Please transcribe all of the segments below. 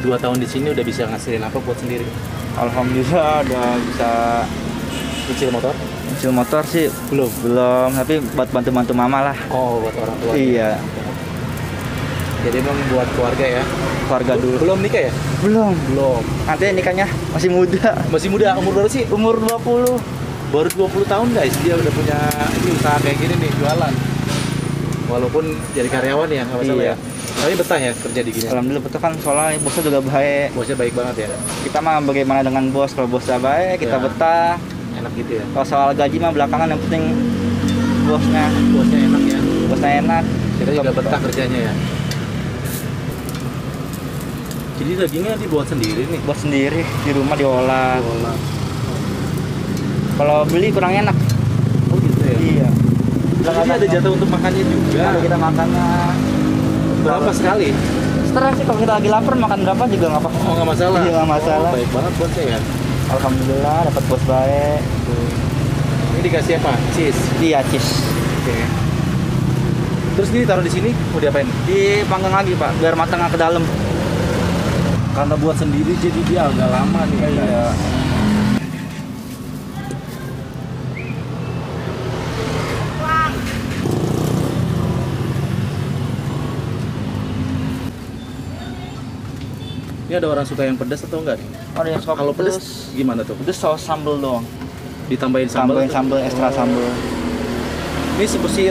2 tahun di sini udah bisa ngasilin apa buat sendiri? Alhamdulillah udah bisa Cicil motor? cicil motor sih Belum. belum, tapi buat bantu-bantu mama lah. Oh, buat orang tua. Iya, Jadi emang buat keluarga ya? keluarga dulu. Belum nikah ya? Belum. Belum. Nanti nikahnya masih muda. Masih muda, umur berapa sih? Umur 20. Baru 20 tahun guys, dia udah punya ini usaha kayak gini nih, jualan. Walaupun jadi karyawan ya, nggak masalah Iya. ya. Tapi betah ya kerja di gini. Alhamdulillah betul kan, soalnya bosnya juga baik. Bosnya baik banget ya. Kita mah bagaimana dengan bos, kalau bosnya baik kita Ya. betah. Enak gitu ya. Kalau soal gaji mah belakangan, yang penting bosnya Bosnya enak ya. enak. Kita juga betah kerjanya ya. Jadi dagingnya dibuat sendiri nih. Buat sendiri di rumah diolah. Olah. Kalau beli kurang enak. Oh gitu ya. Iya. Jadi ada jatah untuk makannya juga. Kalau kita makannya Berapa sekali? setelah sih, kalau kita lagi lapar makan berapa juga nggak apa-apa. Oh nggak masalah. Iya, nggak masalah. Oh, baik banget bosnya ya. Alhamdulillah dapat bos baik. Ini dikasih apa? Cheese. Iya, cheese. Oke. Terus ini taruh di sini mau diapain? Dipanggang lagi Pak, biar matangnya ke dalam. Karena buat sendiri jadi dia agak lama nih. Iya. Ini ada orang suka yang pedas atau enggak nih? Ada yang suka Kalau pedas gimana tuh? pedas saus sambal doang. Ditambahin sambal? Tambahin sambal, ekstra sambal. Ini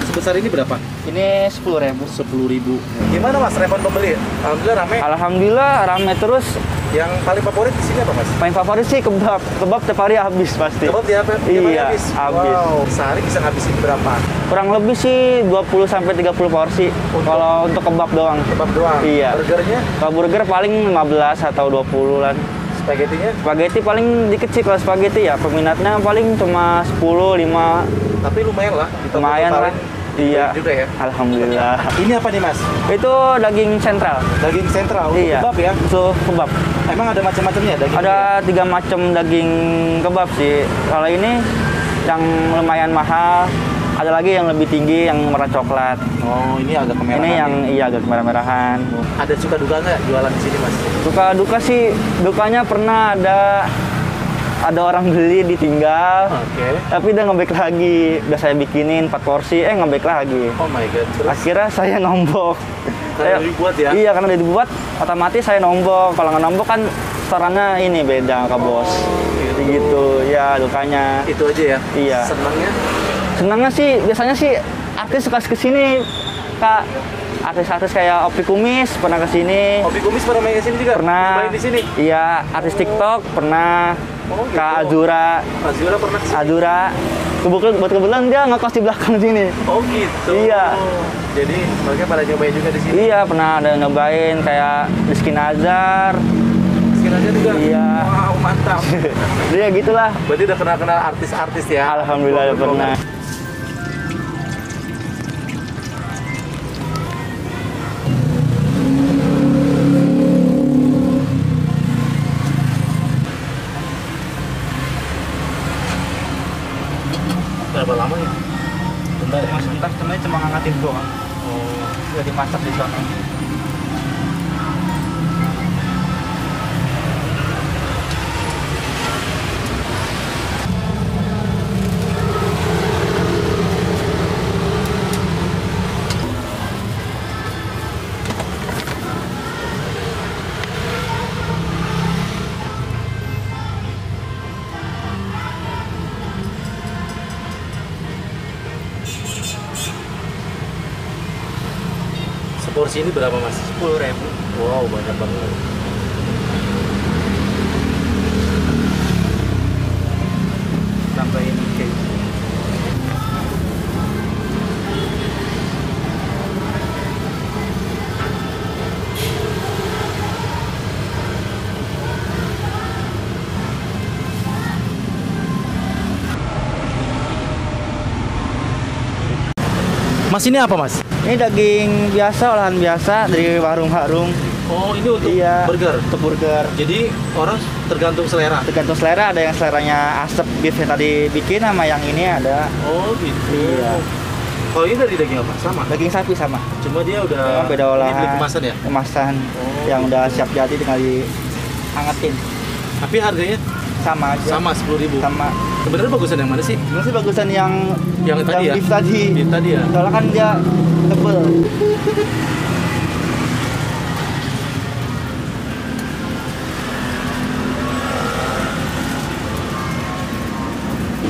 sebesar ini berapa? Ini 10.000. 10.000. Gimana mas respon pembeli? Alhamdulillah rame. Alhamdulillah rame terus. Yang paling favorit di sini apa mas? Paling favorit sih kebab. Kebab tiap hari habis pasti. Kebab tiap hari Iya, habis. habis. Wow, sehari bisa ngabisin berapa? Kurang lebih sih 20 sampai 30 porsi kalau untuk kebab doang. Kebab doang. Iya. Burgernya, Kalau burger paling 15 atau 20 lah. spagettinya, Spaghetti paling dikit sih kalau spaghetti ya. Peminatnya paling cuma 10, 5. tapi lumayan lah. Di toko Lumayan lah. paling Iya. juga ya. Alhamdulillah. Ini apa nih mas? Itu daging sentral. Daging sentral untuk Iya. kebab ya? Itu kebab. Emang ada macam-macamnya daging? Ada 3 macam daging kebab sih. Kalau ini yang lumayan mahal. Ada lagi yang lebih tinggi yang merah coklat. Oh, ini agak kemerahan. Ini yang nih. iya agak merah-merahan. Ada suka duka nggak jualan di sini mas? Suka duka sih, dukanya pernah ada orang beli ditinggal, Oke. tapi udah nge-bake lagi. Udah saya bikinin 4 porsi, nge-bake lagi. Oh my god. Terus Akhirnya saya nombok. karena dibuat ya? Iya, karena udah dibuat, otomatis saya nombok. Kalau nggak nombok kan setorannya ini beda ke bos. gitu. Gitu, ya dukanya. Itu aja ya? Iya. Senangnya? Senangnya sih, biasanya sih artis suka kesini, Kak. Artis-artis kayak Opi Kumis pernah kesini. Hobi kumis pernah main kesini juga? Pernah. Main di sini? Iya, artis TikTok pernah. Oh, gitu. Kak Azura. Azura pernah kesini? Azura. Kebetulan dia ngekos di belakang sini. Oh gitu? Iya. Jadi mereka pada nyobain juga di sini? Iya, pernah ada yang nyobain kayak Rizky Nazar. Kesini aja juga? Iya. Wow, mantap. Dia gitulah. Berarti udah kenal-kenal artis-artis ya? Alhamdulillah udah pernah. Berapa lama ya? Bentar ya? Sebentar sebenarnya cuma ngangkatin doang. Oh. Udah dimasak di sana. Seporsi ini berapa mas? 10.000. Wow, banyak banget. Tambahin cake. Mas ini apa mas? Ini daging biasa, olahan biasa dari warung-warung. Oh ini untuk Iya. burger? Untuk burger. Jadi orang tergantung selera? Tergantung selera, ada yang seleranya asap beef yang tadi bikin, sama yang ini ada. Oh gitu. Iya. Kalau ini dari daging apa? Sama. Daging sapi sama. Cuma dia udah Cuma beda ini olahan. belum kemasan ya? Kemasan yang udah siap jadi tinggal dihangatin. Tapi harganya Sama aja. sama 10.000. Sama. Sebenarnya bagusan yang mana sih? Ini sih bagusan yang Yang tadi ya? beef tadi. Beef tadi ya? Soalnya kan dia tebel.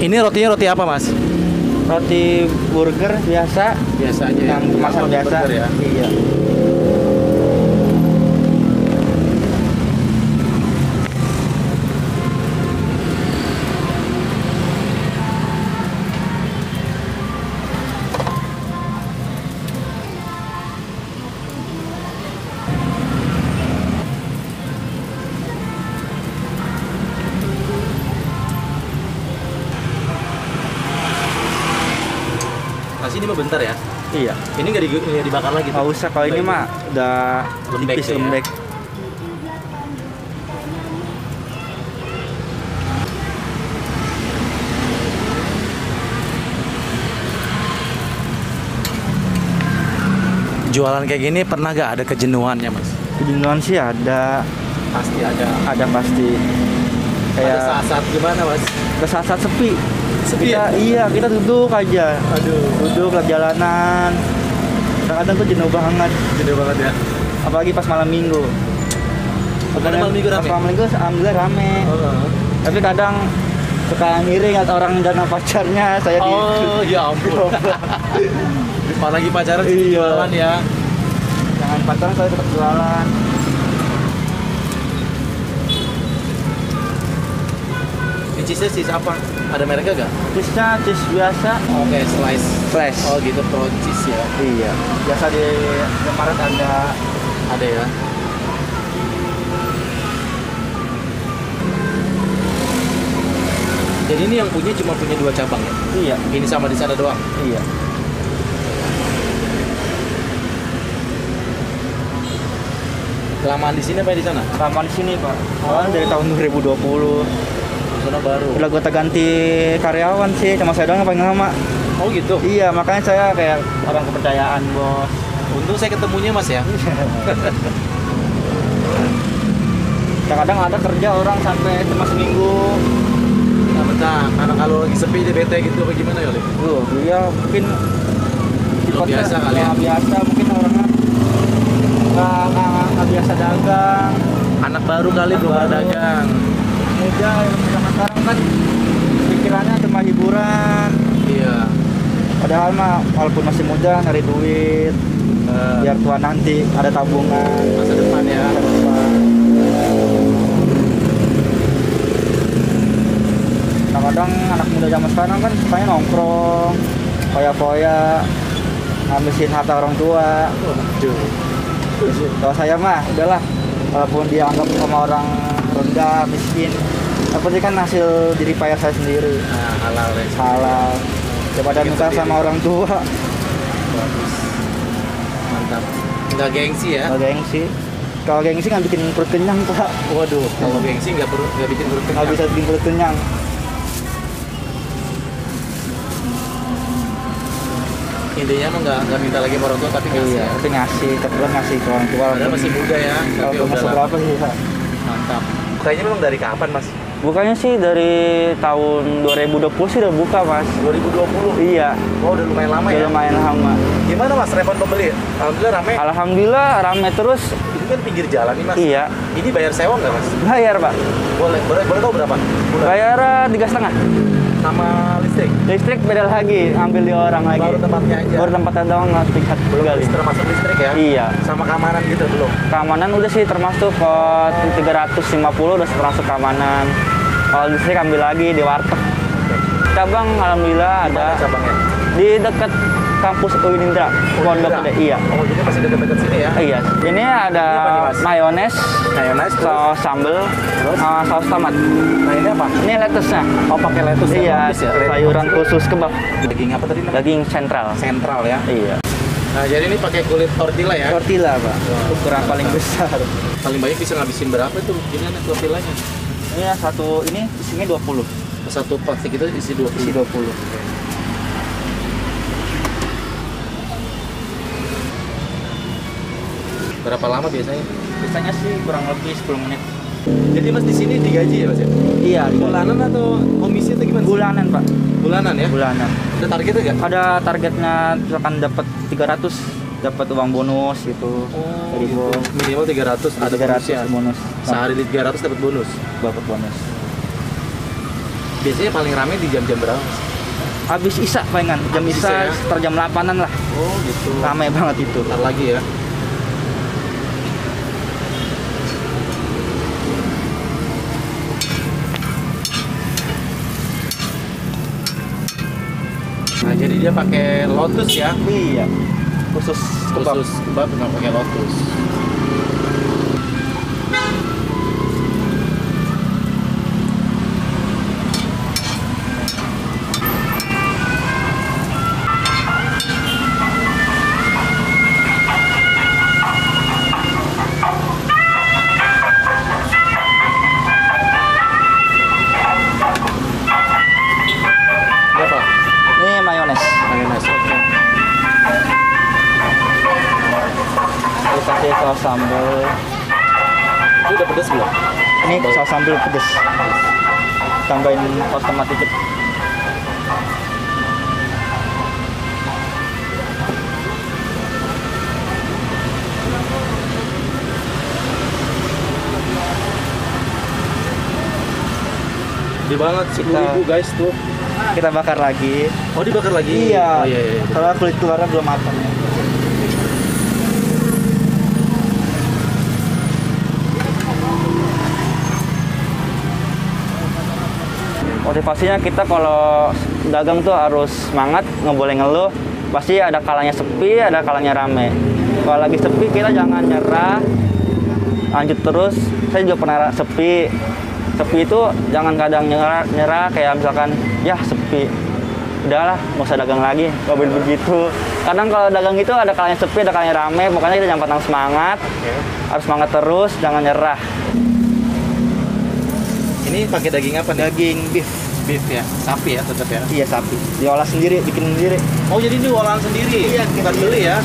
Ini rotinya roti apa, Mas? Roti burger biasa, Biasa aja yang kemasan Roti biasa. burger ya. Iya. Nasi ini mah bentar ya. Iya. Ini nggak dibakar lagi Nggak tuh. usah, kalau ini mah udah Lembek tipis ya. lembek. Jualan kayak gini pernah gak ada kejenuhannya, Mas? Kejenuhan sih ada Pasti ada. pasti. Ada Kayak saat-saat gimana, Mas? ke saat-saat sepi. Sepi ya? Kita duduk aja. Aduh, Duduk lihat jalanan. Kadang-kadang tuh jenuh banget. gede banget ya. Apalagi pas malam minggu. Bukannya malam minggu Pas rame? malam minggu alhamdulillah rame. Tapi kadang suka ngiri ngeliat orang dan pacarnya saya di Oh, ya ampun. Apalagi pacaran Iya. jualan ya. jangan pacaran saya tetap jualan. Ini cheese apa? Ada mereknya gak? Cheese-nya cheese biasa. Oke, slice. Slice. Oh gitu, pro cheese ya. Iya. Biasa di Indomaret ada. Ada ya. Jadi ini yang cuma punya 2 cabang ya? Iya. Ini sama di sana doang? Iya. Kelamaan di sini apa di sana? Lama di sini Pak. Awalnya dari tahun 2020. Di sana baru. Udah gue ganti karyawan sih, cuma saya doang yang paling lama. Oh gitu? Iya, makanya saya kayak orang kepercayaan bos. Untung saya ketemunya Mas ya. Kadang-kadang ada kerja orang sampai cuma seminggu. Nah, bentar. Karena kalau lagi sepi dia bete gitu apa gimana ya, Lip? Iya mungkin Belum biasa kali ya? nggak biasa, mungkin orangnya nggak biasa dagang. Anak baru kali Anak belum ada baru. dagang. Muda yang zaman sekarang kan pikirannya cuma hiburan. Iya. Padahal mah walaupun masih muda nyari duit biar tua nanti ada tabungan. Masa depan ya. Masa depan. Kadang-kadang anak muda zaman sekarang kan sukanya nongkrong, foya-foya, ngabisin harta orang tua. Waduh. Kalau saya mah udahlah, walaupun dia anggap sama orang rendah, miskin, yang penting kan hasil diri payah saya sendiri. Nah, halal ya. Halal. Daripada Bikin minta sendiri. sama orang tua. Bagus. Mantap. Nggak gengsi ya? Kalau gengsi, kalau gengsi nggak bikin perut kenyang Pak. Waduh, kalau gengsi nggak bikin perut Nggak kenyang. bisa bikin perut kenyang. Intinya mah nggak minta lagi sama orang tua tapi ngasih. Iya, Ya. tapi ngasih, kebetulan ngasih ke orang tua. Padahal masih muda ya. Tapi Kalau masuk udahlah. berapa sih Pak? Mantap. Kayaknya memang dari kapan, Mas? Bukanya sih dari tahun 2020 sih udah buka Mas. 2020. Iya, Oh, udah lumayan lama udah ya. lumayan lama. Gimana, Mas? Respon pembeli? Alhamdulillah rame. Alhamdulillah rame terus. Ini kan pinggir jalan nih, Mas. Iya, Ini bayar sewa nggak, Mas? bayar Pak. Boleh tahu berapa? Bulan. Bayar 3,5. Sama listrik. Listrik beda lagi, ambil di orang lagi. Baru tempatnya aja. Baru tempatnya doang listrik satu Belum kali. termasuk listrik ya? Iya. Sama keamanan gitu belum? Keamanan udah sih termasuk pot 350 udah termasuk keamanan. Kalau listrik ambil lagi di warteg. Cabang alhamdulillah Di mana ada cabangnya? di dekat kampus UIN Indra, Pondok Gede. Iya. Oh, jadi masih dekat-dekat sini ya? Iya. Ini ada Ini apa nih, Mas? mayones, Mayonnaise terus? saus sambal, sama saus tomat. Nah, ini apa? Ini lettuce-nya. Oh, pakai lettuce Iya, ya? sayuran khusus kebab. Daging apa tadi namanya? Daging sentral. Sentral ya. Iya. Nah, jadi ini pakai kulit tortilla ya? Tortilla, Pak. Ukuran paling besar. Paling banyak bisa ngabisin berapa tuh? Gimana tortillanya? Ini yang satu ini isinya 20. Satu plastik itu isi 20. Isi 20. Berapa lama biasanya? Biasanya sih kurang lebih 10 menit. Jadi Mas di sini digaji ya Mas ya? Iya, Bulanan atau komisi atau gimana? bulanan, Pak. Bulanan ya? Bulanan. Ada targetnya nggak? Ada targetnya misalkan dapat 300, dapat uang bonus gitu. Dari gitu. Minimal 300 ada 300 bonusnya. bonus. Sehari di 300 dapat bonus. Dapat bonus. Biasanya paling rame di jam-jam berapa Mas? Habis Isya palingan, jam Habis Isya Isya ya? sekitar jam 8-an lah. Oh gitu. Ramai banget itu. Ntar lagi ya. Nah jadi dia pakai Lotus ya? Iya. Khusus kebab. Khusus kebab memang pakai Lotus. Berapa? Ini mayones. Mayones, oke. Dikasih saus sambal. Itu udah pedas belum? Ini saus sambal pedes. Tambahin saus tomat dikit. Gede banget, 10.000 guys tuh. Kita bakar lagi. Oh dibakar lagi? Iya. Oh iya, iya. Karena kulit luarnya belum matang. Motivasinya kita kalau dagang tuh harus semangat, nggak boleh ngeluh. Pasti ada kalanya sepi, ada kalanya rame. Kalau lagi sepi kita jangan nyerah, lanjut terus. Saya juga pernah sepi. Sepi itu jangan kadang nyerah kayak misalkan ya sepi. Udahlah, nggak usah dagang lagi, nggak boleh begitu. Kadang kalau dagang itu ada kalanya sepi, ada kalanya rame. Pokoknya kita jangan patang semangat, harus semangat terus, jangan nyerah. Ini pakai daging apa nih? Daging beef. Beef ya? Sapi ya tetap ya? Iya sapi. Diolah sendiri, bikin sendiri. Oh jadi ini olahan sendiri? Iya, Bukan beli ya?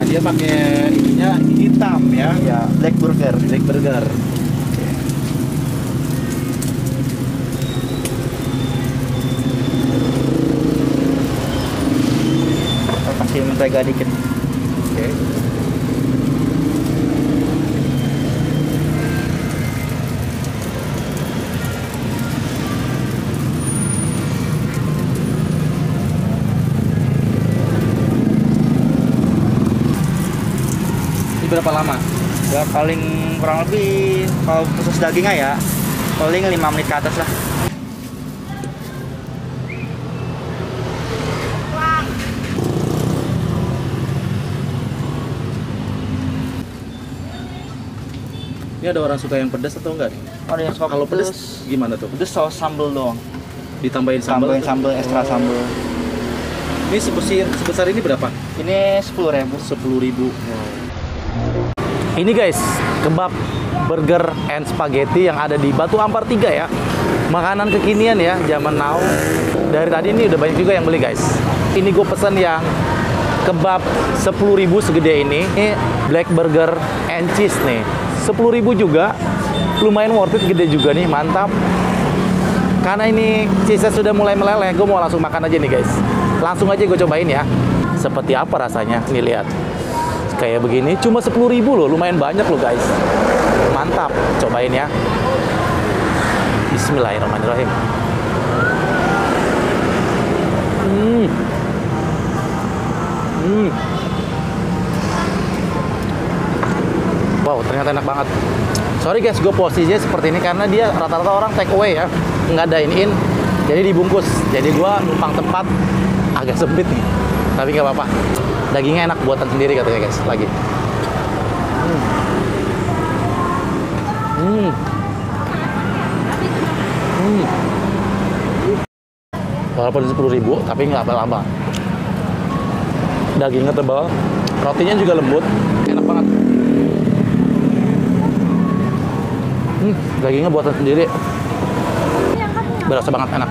Nah, dia pakai ininya hitam ya? Iya, black burger. Black burger. Kita kasih mentega dikit. Oke. Ini berapa lama? Ya paling kurang lebih kalau khusus dagingnya ya paling 5 menit ke atas lah. Ini ada orang suka yang pedas atau enggak nih? Ada yang suka Kalau pedas gimana tuh? pedes saus sambal doang. Ditambahin sambal? Tambahin sambal, ekstra Oh. sambal. Ini sebesar ini berapa? Ini 10.000. 10.000. Ini guys, kebab, burger, and spaghetti yang ada di Batu Ampar 3 ya. Makanan kekinian ya, zaman now. Dari tadi ini udah banyak juga yang beli guys. Ini gue pesen yang kebab 10.000 segede ini. Ini black burger and cheese nih. 10.000 juga, lumayan worth it, gede juga nih, mantap. Karena ini cheese sudah mulai meleleh, gue mau langsung makan aja nih guys. Langsung aja gue cobain ya. Seperti apa rasanya? Nih lihat. Kayak begini, cuma 10.000 loh, lumayan banyak loh guys. Mantap, cobain ya. Bismillahirrahmanirrahim. Wow, ternyata enak banget. Sorry guys, gue posisinya seperti ini karena dia rata-rata orang take away ya, nggak dine in, jadi dibungkus. Jadi gue numpang tempat agak sempit nih, tapi nggak apa-apa. Dagingnya enak, buatan sendiri katanya guys. Lagi. Walaupun 10.000, tapi nggak lama. Dagingnya tebal, rotinya juga lembut, enak banget. Dagingnya buatan sendiri, berasa banget enak.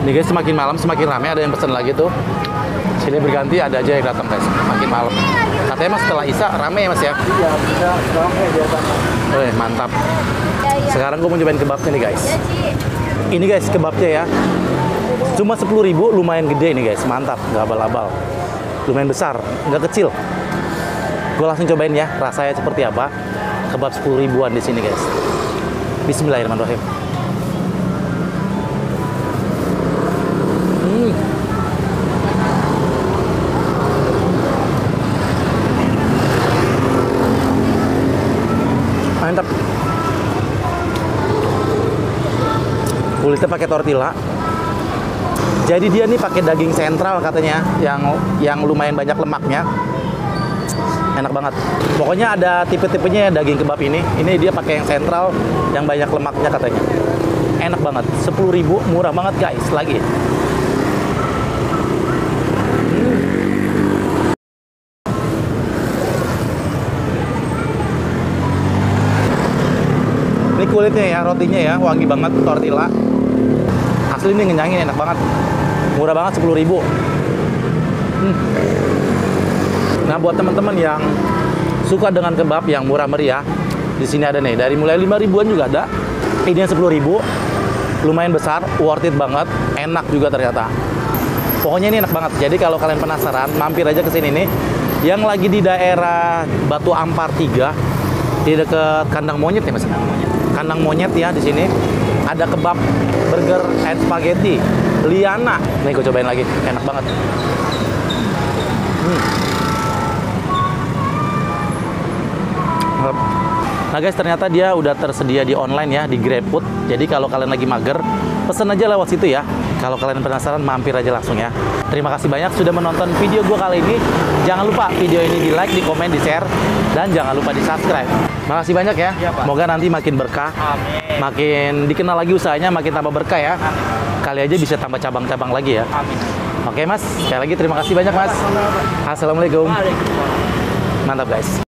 Nih guys, semakin malam semakin ramai, ada yang pesen lagi tuh. Sini berganti, ada aja yang datang guys, makin malam. Katanya mas setelah Isya rame ya mas ya? Iya, bisa rame biasanya. Wih, mantap. Sekarang gue mau cobain kebabnya nih guys. Ini guys kebabnya ya. Cuma 10.000, lumayan gede nih guys, mantap, nggak abal-abal. Lumayan besar, nggak kecil. Gue langsung cobain ya, rasanya seperti apa. Kebab 10 ribuan di sini guys. Bismillahirrahmanirrahim. Mantap. Kulitnya pakai tortilla. Jadi dia nih pakai daging sentral katanya, yang lumayan banyak lemaknya. Enak banget. Pokoknya ada tipe-tipenya ya daging kebab ini. Ini dia pakai yang sentral, yang banyak lemaknya katanya. Enak banget. 10.000, murah banget guys. Lagi. Ini kulitnya ya, rotinya ya, wangi banget, tortilla. Asli ini ngenyangin, enak banget. Murah banget, 10.000. Nah, buat teman-teman yang suka dengan kebab yang murah meriah, di sini ada nih, dari mulai 5.000-an juga ada. Ini yang 10.000, lumayan besar, worth it banget, enak juga ternyata. Pokoknya ini enak banget. Jadi kalau kalian penasaran, mampir aja ke sini nih. Yang lagi di daerah Batu Ampar 3, di dekat kandang monyet ya mas? Kandang monyet ya di sini. Ada kebab, burger, and spaghetti, Liana. Nih gue cobain lagi, enak banget. Nah guys, ternyata dia udah tersedia di online ya, di GrabFood. Jadi kalau kalian lagi mager, pesen aja lewat situ ya. Kalau kalian penasaran, mampir aja langsung ya. Terima kasih banyak sudah menonton video gue kali ini. Jangan lupa video ini di like, di komen, di share, dan jangan lupa di subscribe. Makasih banyak ya. Iya, Pak. Semoga nanti makin berkah, Amin. makin dikenal lagi usahanya, makin tambah berkah ya. Amin. Kali aja bisa tambah cabang-cabang lagi ya. Amin. Oke mas, sekali lagi terima kasih banyak mas. Assalamualaikum. Waalaikumsalam. Mantap guys.